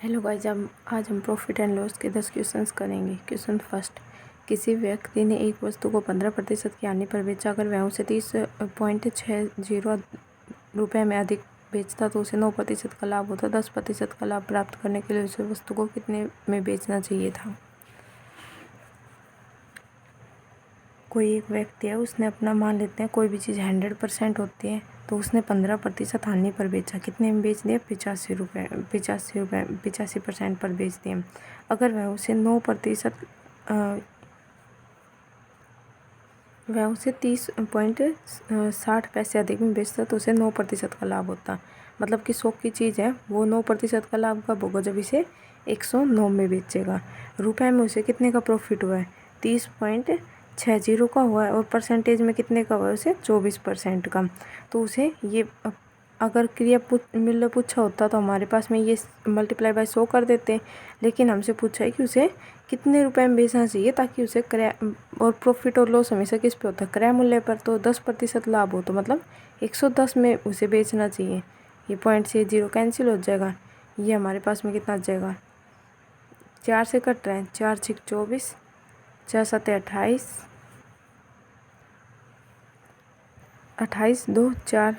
Hello guys, आज हम profit and loss के 10 क्वेश्चंस करेंगे। क्वेश्चन फर्स्ट, किसी व्यक्ति ने एक वस्तु को 15% की हानि पर बेचा। अगर वह उसे 30.60 रुपये में अधिक बेचता तो उसे 9% का लाभ होता। 10% का लाभ प्राप्त करने के लिए उसे वस्तु को कितने में बेचना चाहिए था। कोई एक व्यक्ति है, उसने अपना मान लेते हैं कोई भी चीज़ 100% होती है, तो उसने 15% हानि पर बेचा। कितने में बेच दिया? 85% पर बेच दिया। अगर वह उसे 9% वह उसे 30.60 अधिक में बेचता तो उसे 9% का लाभ होता। मतलब कि 100 की चीज़ है, वो 9% का लाभ कब होगा? जब इसे 109 में बेचेगा। रुपए में उसे कितने का प्रॉफिट हुआ है? 30.60 का हुआ है। और परसेंटेज में कितने का हुआ है? उसे 24% का। तो उसे ये अगर मूल्य पूछा होता तो हमारे पास में ये मल्टीप्लाई बाय 100 कर देते, लेकिन हमसे पूछा है कि उसे कितने रुपए में बेचना चाहिए ताकि उसे क्रय और प्रॉफिट और लॉस हमेशा किस पे होता है? क्रय मूल्य पर। तो 10% लाभ हो तो मतलब 110 में उसे बेचना चाहिए। ये पॉइंट से 0 कैंसिल हो जाएगा। ये हमारे पास में कितना आ जाएगा? 4 से कट रहा है, 4 6 24, 4 7 28, 28 2 4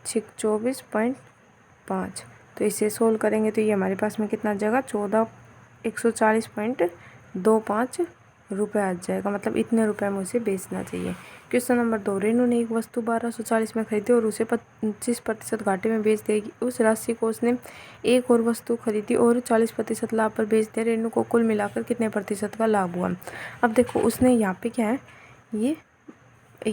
6 24.5। तो इसे सोल्व करेंगे तो ये हमारे पास में कितना आ जाएगा? 140.25 रुपये आ जाएगा। मतलब इतने रुपए में उसे बेचना चाहिए। क्वेश्चन नंबर 2, रेनू ने एक वस्तु 1240 में खरीदी और उसे 25% घाटे में बेच देगी। उस राशि को उसने एक और वस्तु खरीदी और 40% लाभ पर बेच दिया। रेनू को कुल मिलाकर कितने प्रतिशत का लाभ हुआ? अब देखो, उसने यहाँ पे क्या है, ये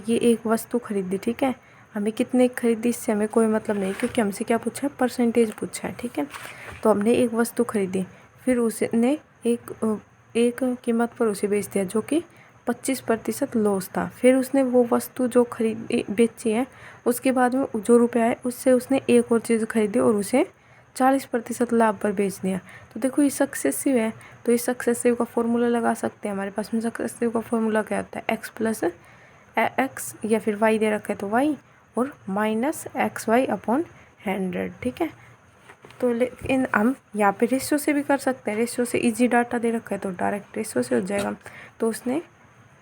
एक वस्तु खरीदी, ठीक है। हमें कितने खरीदी इससे हमें कोई मतलब नहीं, क्योंकि हमसे क्या पूछा है? परसेंटेज पूछा है, ठीक है। तो हमने एक वस्तु खरीदी, फिर उसने एक कीमत पर उसे बेच दिया जो कि 25% लॉस था। फिर उसने वो वस्तु जो खरीदी बेची है, उसके बाद में जो रुपया है उससे उसने एक और चीज़ खरीदी और उसे 40% लाभ पर बेच दिया। तो देखो ये सक्सेसिव है। तो इस सक्सेसिव का फॉर्मूला लगा सकते हैं। हमारे पास में सक्सेसिव का फॉर्मूला क्या होता है? एक्स प्लस एक्स या फिर वाई दे रखा है तो वाई, और माइनस XY अपॉन 100, ठीक है। तो लेकिन हम यहाँ पे रेशियो से भी कर सकते हैं। रेशियो से इजी डाटा दे रखा है तो डायरेक्ट रेशियो से हो जाएगा। तो उसने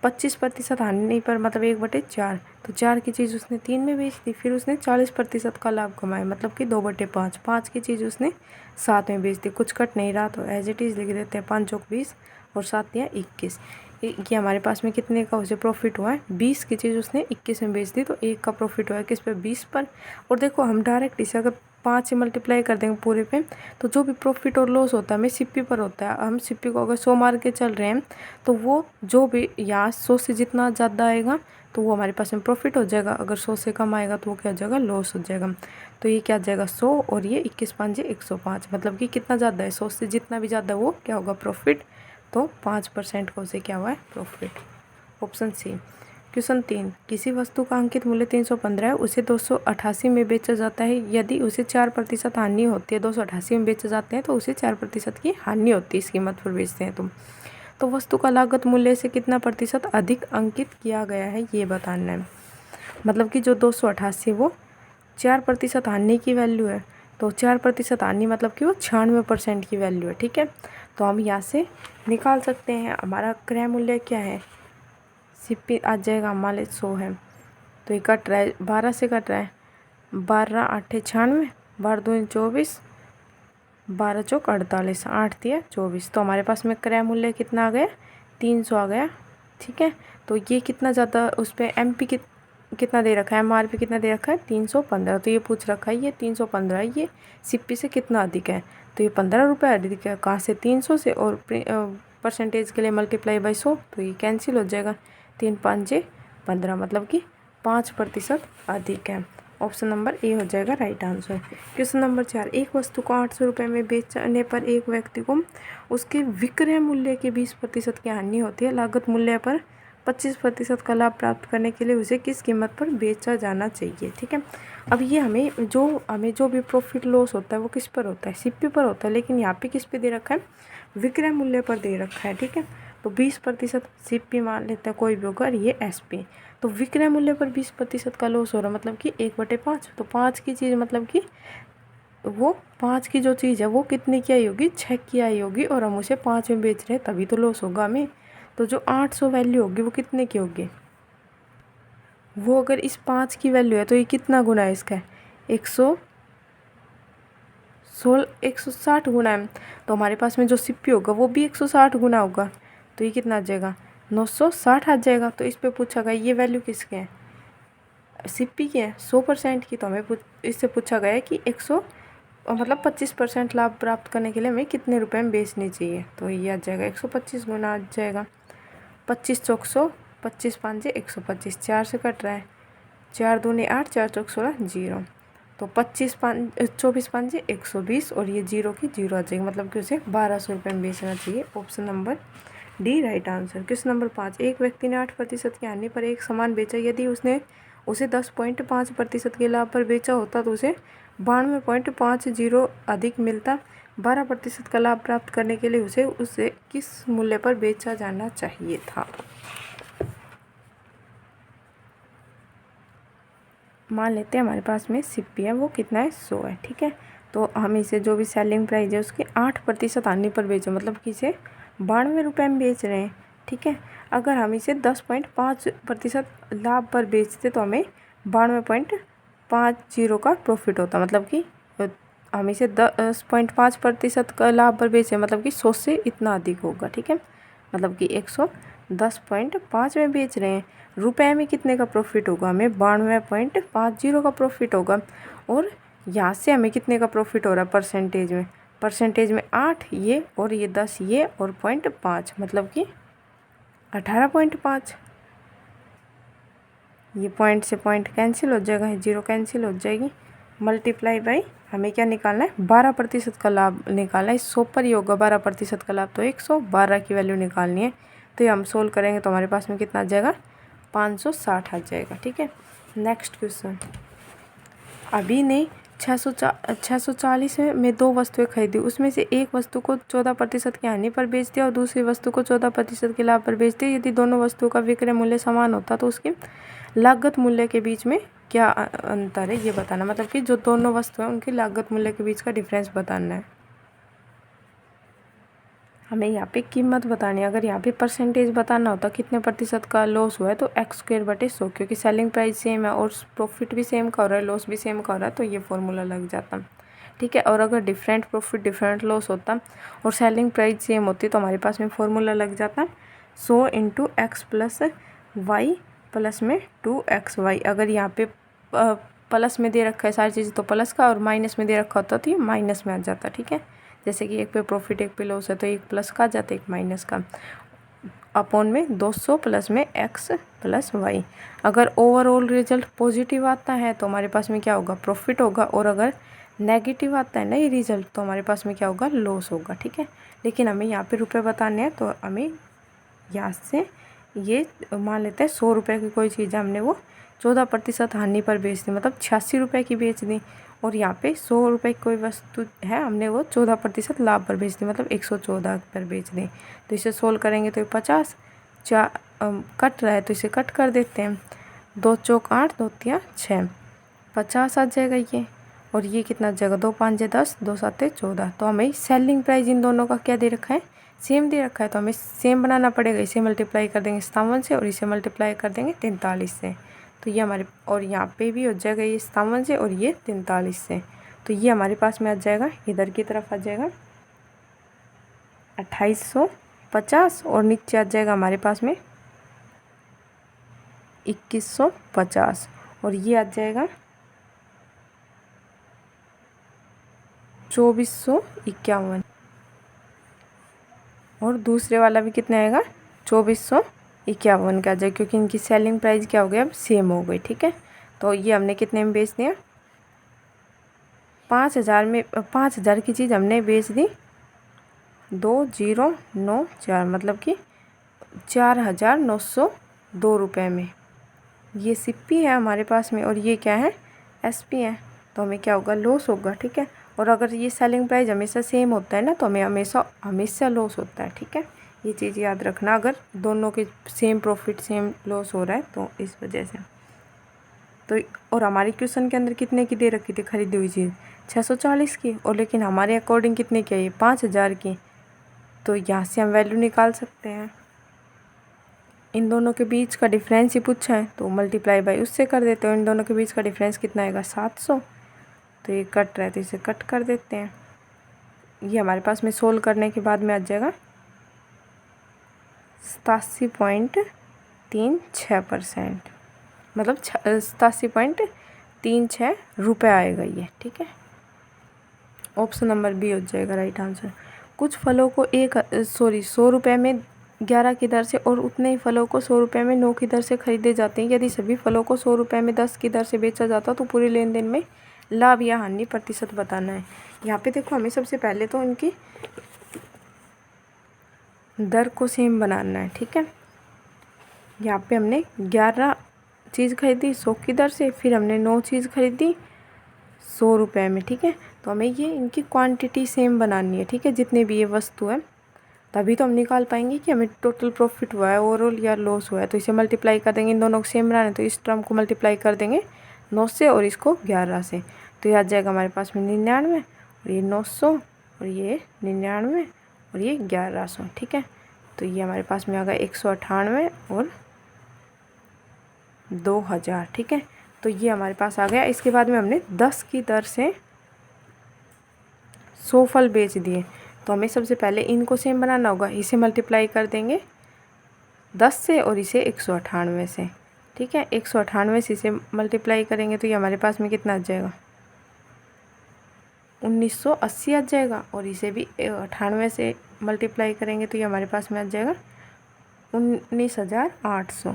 25% हानि पर मतलब 1/4, तो 4 की चीज़ उसने 3 में बेच दी। फिर उसने 40% का लाभ कमाया, मतलब कि 2/5। 5 की चीज़ उसने 7 में बेच दी। कुछ कट नहीं रहा तो एज इट इज़ लिख देते हैं। 5 चौक 20 और 7 या 21। ये हमारे पास में कितने का उसे प्रॉफिट हुआ है? 20 की चीज़ उसने 21 में बेच दी, तो 1 का प्रॉफिट हुआ है किस पे? 20 पर। और देखो, हम डायरेक्ट इसे अगर 5 से मल्टीप्लाई कर देंगे पूरे पे, तो जो भी प्रॉफिट और लॉस होता है हमें सीपी पर होता है। हम सीपी को अगर 100 मार के चल रहे हैं तो वो जो भी यहाँ 100 से जितना ज़्यादा आएगा तो वो हमारे पास में प्रॉफिट हो जाएगा। अगर 100 से कम आएगा तो वो क्या हो जाएगा? लॉस हो जाएगा। तो ये क्या आ जाएगा? 100 और ये 21 5 105, मतलब कि कितना ज़्यादा है? 100 से जितना भी ज़्यादा वो क्या होगा? प्रॉफिट। तो 5% का उसे क्या हुआ है? प्रॉफिट। Option C. क्वेश्चन 3, किसी वस्तु का अंकित मूल्य 315 है, उसे 288 में बेचा जाता है। यदि उसे 4% हानि होती है, 288 में बेचे जाते हैं तो उसे 4% की हानि होती है इस कीमत पर बेचते हैं तुम। तो वस्तु का लागत मूल्य से कितना प्रतिशत अधिक अंकित किया गया है, ये बताना है। मतलब कि जो 288 वो 4% हानि की वैल्यू है, तो 4% हानि मतलब कि वो 96% की वैल्यू है, ठीक है। तो हम यहाँ से निकाल सकते हैं हमारा क्रय मूल्य क्या है। सीपी आ जाएगा हमारे 100 है, तो ये कट रहा है 12 से कट रहा है। 12 8 96, 12 2 24, 12 चौक 48, 8 दिया 24। तो हमारे पास में क्रय मूल्य कितना आ गया? 300 आ गया, ठीक है। तो ये कितना ज़्यादा उस पर MP कितना दे रखा है? MRP कितना दे रखा है? 315। तो ये पूछ रखा है ये 315, ये सीपी से कितना अधिक है? तो ये 15 रुपये अधिक है। कहाँ से? 300 से। और परसेंटेज के लिए मल्टीप्लाई बाई 100, तो ये कैंसिल हो जाएगा। 3 5 15, मतलब कि 5% अधिक है। ऑप्शन नंबर ए हो जाएगा राइट आंसर। क्वेश्चन नंबर 4, एक वस्तु को 800 रुपये में बेचने पर एक व्यक्ति को उसके विक्रय मूल्य के 20% की हानि होती है। लागत मूल्य पर 25% का लाभ प्राप्त करने के लिए उसे किस कीमत पर बेचा जाना चाहिए, ठीक है। अब ये हमें जो भी प्रॉफिट लॉस होता है वो किस पर होता है? सीपी पर होता है, लेकिन यहाँ पे किस पे दे रखा है? विक्रय मूल्य पर दे रखा है, ठीक है। तो 20% सीपी मान लेते हैं कोई भी होगा, और ये एसपी। तो विक्रय मूल्य पर 20% का लॉस हो रहा है, मतलब कि 1/5। तो 5 की चीज़ मतलब कि वो 5 की जो चीज़ है वो कितने की आई होगी, 6 की आई होगी, और हम उसे 5 में बेच रहे हैं, तभी तो लॉस होगा हमें। तो जो 800 वैल्यू होगी वो कितने की होगी, वो अगर इस 5 की वैल्यू है तो ये कितना गुना है इसका, 160 गुना है। तो हमारे पास में जो सिप्पी होगा वो भी 160 गुना होगा, तो ये कितना आ जाएगा, 960 आ जाएगा। तो इस पे पूछा गया ये वैल्यू किसके है, सिप्पी की है 100% की। तो हमें इससे पूछा गया है कि मतलब 25% लाभ प्राप्त करने के लिए हमें कितने रुपए में बेचनी चाहिए। तो ये आ जाएगा 125 गुना आ जाएगा, 25 चौक 100, 25 पाँचे 125, 4 से कट रहा है, 4 दूनी 8, 4 चौक 16, 0। तो 24 पाँचे 120, और ये 0 की 0 आ जाएगी, मतलब कि उसे 1200 रुपये में बेचना चाहिए। Option number D right answer. Question number 5, एक व्यक्ति ने 8% की हानि पर एक सामान बेचा, यदि उसने उसे 10.5% के लाभ पर बेचा होता तो उसे 92.50 अधिक मिलता। 12% का लाभ प्राप्त करने के लिए उसे किस मूल्य पर बेचा जाना चाहिए था। मान लेते हैं हमारे पास में सिप्पी है, वो कितना है, 100 है, ठीक है। तो हम इसे जो भी सेलिंग प्राइस है उसके 8% हानि पर बेचें, मतलब कि इसे 92 रुपये में बेच रहे हैं, ठीक है। अगर हम इसे 10.5% लाभ पर बेचते तो हमें 92.50 का प्रॉफिट होता, मतलब कि हम इसे 10.5% का लाभ पर बेचें, मतलब कि 100 से इतना अधिक होगा, ठीक है। मतलब कि 110.5 में बेच रहे हैं, रुपए में कितने का प्रॉफिट होगा, हमें 92.50 का प्रॉफिट होगा। और यहाँ से हमें कितने का प्रॉफिट हो रहा है परसेंटेज में 8 ये, और ये 10 ये, और 0.5 मतलब कि 18.5। ये पॉइंट से पॉइंट कैंसिल हो जाएगा, 0 कैंसिल हो जाएगी, मल्टीप्लाई बाई हमें क्या निकालना है, 12% का लाभ निकालना है। 100 पर ही होगा 12% का लाभ, तो 112 की वैल्यू निकालनी है। तो ये हम सोल्व करेंगे तो हमारे पास में कितना आ जाएगा, 560 आ जाएगा, ठीक है। नेक्स्ट क्वेश्चन, अभी ने 640 में 2 वस्तुएं खरीदी, उसमें से एक वस्तु को 14% की हानि पर बेच दिया और दूसरी वस्तु को 14% के लाभ पर बेच दिया। यदि दोनों वस्तुओं का विक्रय मूल्य समान होता तो उसके लागत मूल्य के बीच में क्या अंतर है ये बताना, मतलब कि जो दोनों वस्तु हैं उनकी लागत मूल्य के बीच का डिफरेंस बताना है। हमें यहाँ पे कीमत बतानी है। अगर यहाँ पे परसेंटेज बताना होता कितने प्रतिशत का लॉस हुआ है, तो x²/100, क्योंकि सेलिंग प्राइस सेम है और प्रॉफिट भी सेम का हो रहा है, लॉस भी सेम का हो रहा है, तो ये फॉर्मूला लग जाता, ठीक है। और अगर डिफरेंट प्रॉफिट डिफरेंट लॉस होता और सेलिंग प्राइस सेम होती तो हमारे पास में फॉर्मूला लग जाता 100 × x + y प्लस में 2xy। अगर यहाँ पे प्लस में दे रखा है सारी चीज़ तो प्लस का, और माइनस में दे रखा होता तो ये माइनस में आ जाता, ठीक है। जैसे कि एक पे प्रॉफिट एक पे लॉस है तो एक प्लस का आ जाता एक माइनस का, अपॉन में 200 प्लस में x + y। अगर ओवरऑल रिजल्ट पॉजिटिव आता है तो हमारे पास में क्या होगा, प्रॉफिट होगा, और अगर नेगेटिव आता है ना ये रिजल्ट तो हमारे पास में क्या होगा, लॉस होगा, ठीक है। लेकिन हमें यहाँ पे रुपए बताने हैं तो हमें यहाँ से ये मान लेते हैं 100 रुपये की कोई चीज़ हमने वो 14% हानि पर बेच दी, मतलब 86 रुपये की बेच दी। और यहाँ पे 100 रुपये की कोई वस्तु है हमने वो 14% लाभ पर बेच दी, मतलब 114 पर बेच दी। तो इसे सोल्व करेंगे तो 50 कट रहा है तो इसे कट कर देते हैं, 2 चौक 8, 2 तिया 6, 50 आ जाएगा ये। और ये कितना आ जाएगा, 2 5 10, 2 7 14। तो हमें सेलिंग प्राइस इन दोनों का क्या दे रखा है, सेम दे रखा है, तो हमें सेम बनाना पड़ेगा। इसे मल्टीप्लाई कर देंगे 57 से और इसे मल्टीप्लाई कर देंगे 43 से, तो ये हमारे, और यहाँ पे भी हो जाएगा ये 57 से और ये 43 से, तो ये हमारे पास में आ जाएगा, इधर की तरफ आ जाएगा 2850, और नीचे आ जाएगा हमारे पास में 2150, और ये आ जाएगा 2451। और दूसरे वाला भी कितना आएगा, 2451 का आ जाएगा, क्योंकि इनकी सेलिंग प्राइस क्या हो गया, अब सेम हो गई, ठीक है। तो ये हमने कितने में बेच दिया, 5000 में, 5000 की चीज़ हमने बेच दी 2094, मतलब कि 4902 रुपये में। ये सिप्पी है हमारे पास में और ये क्या है, एसपी है, तो हमें क्या होगा, लॉस होगा, ठीक है। और अगर ये सेलिंग प्राइस हमेशा सेम होता है ना तो हमें हमेशा लॉस होता है, ठीक है। ये चीज़ याद रखना, अगर दोनों के सेम प्रॉफिट सेम लॉस हो रहा है तो इस वजह से। तो और हमारी क्वेश्चन के अंदर कितने की दे रखी थी खरीदी हुई चीज़ 640 की, और लेकिन हमारे अकॉर्डिंग कितने की है 5000 की। तो यहाँ से हम वैल्यू निकाल सकते हैं। इन दोनों के बीच का डिफरेंस ही पूछा है तो मल्टीप्लाई बाई उससे कर देते हो। इन दोनों के बीच का डिफरेंस कितना आएगा 700। तो ये कट रहा है तो इसे कट कर देते हैं। ये हमारे पास में सोल्व करने के बाद में आ जाएगा 87.36%, मतलब 87.36 रुपये आएगा ये। ठीक है, ऑप्शन नंबर बी हो जाएगा राइट आंसर। कुछ फलों को 100 रुपये में 11 की दर से और उतने ही फलों को 100 रुपये में 9 की दर से खरीदे जाते हैं। यदि सभी फलों को 100 रुपये में 10 की दर से बेचा जाता तो पूरे लेन देन में लाभ या हानि प्रतिशत बताना है। यहाँ पे देखो हमें सबसे पहले तो इनकी दर को सेम बनाना है। ठीक है, यहाँ पे हमने 11 चीज़ खरीदी 100 की दर से, फिर हमने 9 चीज़ खरीदी 100 रुपये में। ठीक है, तो हमें ये इनकी क्वांटिटी सेम बनानी है। ठीक है, जितने भी ये वस्तु है, तभी तो हम निकाल पाएंगे कि हमें टोटल प्रॉफिट हुआ है ओवरऑल या लॉस हुआ है। तो इसे मल्टीप्लाई कर देंगे, इन दोनों को सेम बनाना है तो इस टर्म को मल्टीप्लाई कर देंगे 9 से और इसको 11 से। तो ये आ जाएगा हमारे पास में 99 और ये 900 और ये 99 और ये 1100। ठीक है, तो ये हमारे पास में आ गया 198 और 2000। ठीक है, तो ये हमारे पास आ गया। इसके बाद में हमने 10 की दर से 100 फल बेच दिए, तो हमें सबसे पहले इनको सेम बनाना होगा। इसे मल्टीप्लाई कर देंगे 10 से और इसे 198 से। ठीक है, 198 से इसे मल्टीप्लाई करेंगे तो ये हमारे पास में कितना आ जाएगा 1980 आ जाएगा, और इसे भी 98 से मल्टीप्लाई करेंगे तो ये हमारे पास में आ जाएगा 19,800।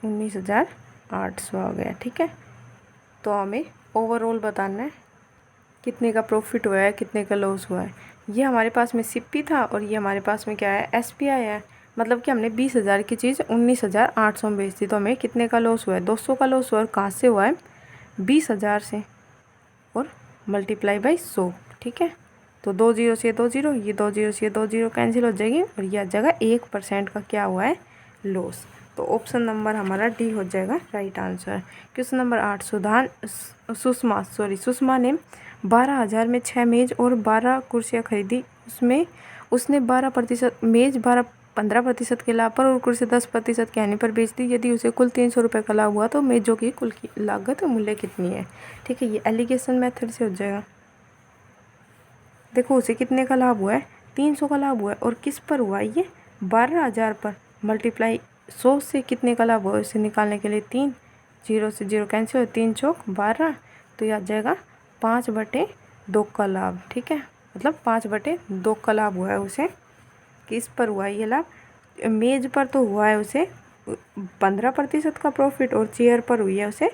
19,800 आ गया। ठीक है, तो हमें ओवरऑल बताना है कितने का प्रॉफिट हुआ है कितने का लॉस हुआ है। ये हमारे पास में सिप्पी था और ये हमारे पास में क्या है SPI है। मतलब कि हमने 20,000 की चीज़ 19,800 में बेच दी, तो हमें कितने का लॉस हुआ है 200 का लॉस हुआ है। और कहाँ से हुआ है 20,000 से, और मल्टीप्लाई बाई 100। ठीक है, तो 2 जीरो से 2 जीरो, ये 2 जीरो से 2 जीरो कैंसिल हो जाएगी और ये आ जाएगा 1% का क्या हुआ है लॉस। तो ऑप्शन नंबर हमारा डी हो जाएगा right answer. Question number 8 Sushma ने 12,000 में 6 मेज और 12 कुर्सियाँ खरीदी। उसने 15% के लाभ पर और कुर्सी 10% के हानि पर बेच दी। यदि उसे कुल 300 रुपये का लाभ हुआ तो मेजों की कुल की लागत मूल्य कितनी है। ठीक है, ये एलिगेशन मेथड से हो जाएगा। देखो उसे कितने का लाभ हुआ है 300 का लाभ हुआ है, और किस पर हुआ है ये 12,000 पर। मल्टीप्लाई 100 से कितने का लाभ हुआ इसे निकालने के लिए 3 जीरो से जीरो कैंसिल हो, 3 चौक 12, तो यह आ जाएगा 5/2 का लाभ। ठीक है, मतलब 5/2 का लाभ हुआ है उसे। किस पर हुआ है ये लाभ, मेज पर तो हुआ है उसे 15% का प्रॉफिट और चेयर पर हुई है उसे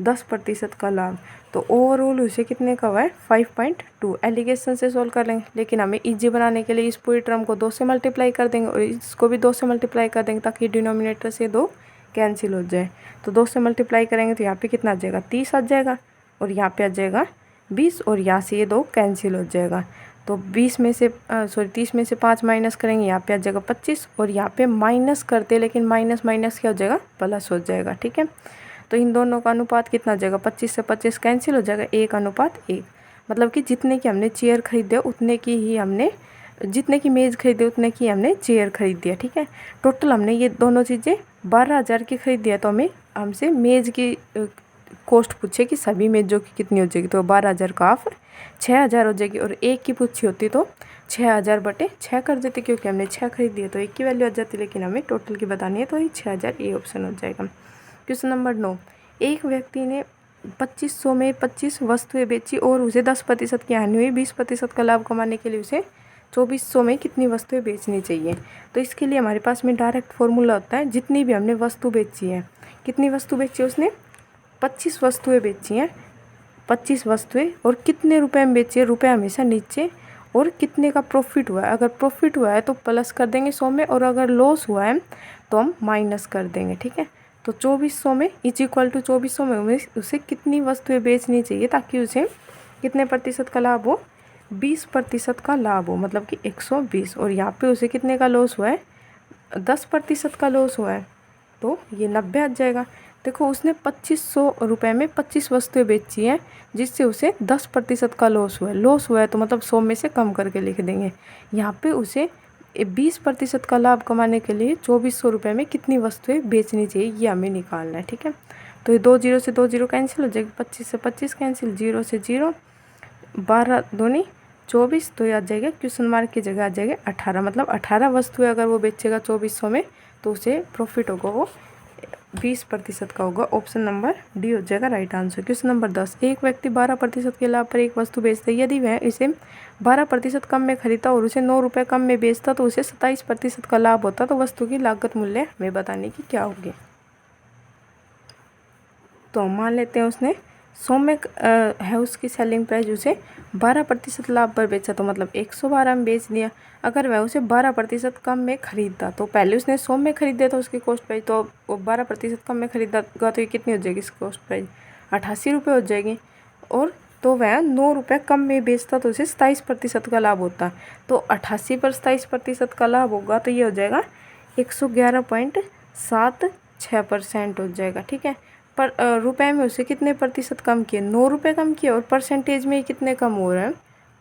10% का लाभ। तो ओवरऑल उसे कितने का हुआ है 5.2। एलिगेशन से सोल्व कर लेंगे, लेकिन हमें इजी बनाने के लिए इस पूरी टर्म को 2 से मल्टीप्लाई कर देंगे और इसको भी 2 से मल्टीप्लाई कर देंगे ताकि डिनोमिनेटर से 2 कैंसिल हो जाए। तो 2 से मल्टीप्लाई करेंगे तो यहाँ पे कितना आ जाएगा 30 आ जाएगा, और यहाँ पे आ जाएगा 20, और यहाँ से ये 2 कैंसिल हो जाएगा। तो 30 में से 5 माइनस करेंगे, यहाँ पे आ जाएगा 25, और यहाँ पे माइनस करते लेकिन माइनस क्या हो जाएगा प्लस हो जाएगा। ठीक है, तो इन दोनों का अनुपात कितना आ जाएगा 25 से 25 कैंसिल हो जाएगा 1:1। मतलब कि जितने की हमने चेयर खरीदे उतने की ही हमने, जितने की मेज़ खरीदे उतने की हमने चेयर खरीद दिया। ठीक है, टोटल हमने ये दोनों चीज़ें 12,000 की खरीद दिया, तो हमसे मेज़ की कॉस्ट पूछे कि सभी मेज़ों की कितनी हो जाएगी, तो 12,000 का हाफ 6,000 हो जाएगी, और एक की पूछी होती तो 6,000/6 कर देते, क्योंकि हमने 6 खरीद दिए तो एक की वैल्यू आ जाती, लेकिन हमें टोटल की बतानी है तो ये 6,000 ये ऑप्शन हो जाएगा। क्वेश्चन नंबर 9, एक व्यक्ति ने 2500 में 25 वस्तुएं बेची और उसे 10% की हानि हुई। 20% का लाभ कमाने के लिए उसे 2400 में कितनी वस्तुएं बेचनी चाहिए। तो इसके लिए हमारे पास में डायरेक्ट फॉर्मूला होता है, जितनी भी हमने वस्तु बेची है, कितनी वस्तु बेची है उसने 25 वस्तुएं बेची हैं, 25 वस्तुएं, और कितने रुपए में बेची है, रुपये हमेशा नीचे, और कितने का प्रॉफिट हुआ है। अगर प्रॉफिट हुआ है तो प्लस कर देंगे 100 में, और अगर लॉस हुआ है तो हम माइनस कर देंगे। ठीक है, तो 2400 में इज इक्वल टू 2400 में उसे कितनी वस्तुएं बेचनी चाहिए ताकि उसे कितने प्रतिशत का लाभ हो 20% का लाभ हो, मतलब कि 120, और यहाँ पे उसे कितने का लॉस हुआ है 10% का लॉस हुआ है तो ये 90 आ जाएगा। देखो उसने 2500 रुपये में 25 वस्तुएं बेची हैं जिससे उसे 10% का लॉस हुआ है। लॉस हुआ है तो मतलब 100 में से कम करके लिख देंगे। यहाँ पे उसे 20% का लाभ कमाने के लिए 2400 रुपये में कितनी वस्तुएं बेचनी चाहिए ये हमें निकालना है। ठीक है, तो ये 2 जीरो से 2 जीरो कैंसिल हो जाएगी, 25 से 25 कैंसिल, 0 से 0, 12 दूनी 24, तो ये आ जाएगा क्वेश्चन मार्क की जगह आ जाएगा 18। मतलब 18 वस्तुएं अगर वो बेचेगा 2400 में तो उसे प्रॉफिट होगा वो 20% का होगा। ऑप्शन नंबर डी हो जाएगा राइट आंसर। क्वेश्चन नंबर 10, एक व्यक्ति 12% के लाभ पर एक वस्तु बेचता है। यदि वह इसे 12% कम में खरीदता और उसे 9 रुपये कम में बेचता तो उसे 27% का लाभ होता, तो वस्तु की लागत मूल्य हमें बताने की क्या होगी। तो मान लेते हैं उसने 100 में है उसकी सेलिंग प्राइस, उसे 12% लाभ पर बेचा तो मतलब 112 में बेच दिया। अगर वह उसे 12% कम में खरीदता तो पहले उसने 100 में खरीदा था उसकी कॉस्ट प्राइस, तो वो 12% कम में खरीदेगा तो ये कितनी हो जाएगी इसकी कॉस्ट प्राइस, 88 रुपये हो जाएगी। और तो वह 9 रुपये कम में बेचता तो उसे 27% का लाभ होता। तो 88 पर 27% का लाभ होगा तो ये हो जाएगा 111.76% हो जाएगा। ठीक है, पर रुपए में उसे कितने प्रतिशत कम किए, 9 रुपये कम किए, और परसेंटेज में कितने कम हो रहे हैं,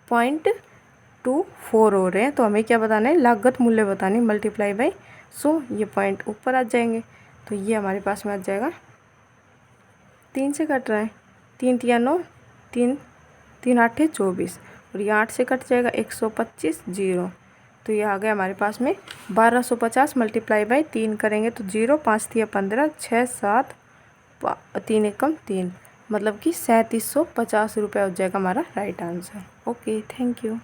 0.24 हो रहे हैं। तो हमें क्या बताना है, लागत मूल्य बताने, मल्टीप्लाई बाई 100, ये पॉइंट ऊपर आ जाएंगे। तो ये हमारे पास में आ जाएगा, 3 से कट रहा है, 3 तिया 9, 3 3 8 24, और ये 8 से कट जाएगा 125 0। तो ये आ गया हमारे पास में 1250 मल्टीप्लाई बाई 3 करेंगे तो 0, 5 तिया 15, 6 7, 3 एकम 3, मतलब कि 3750 रुपये हो जाएगा हमारा right answer. Okay, thank you.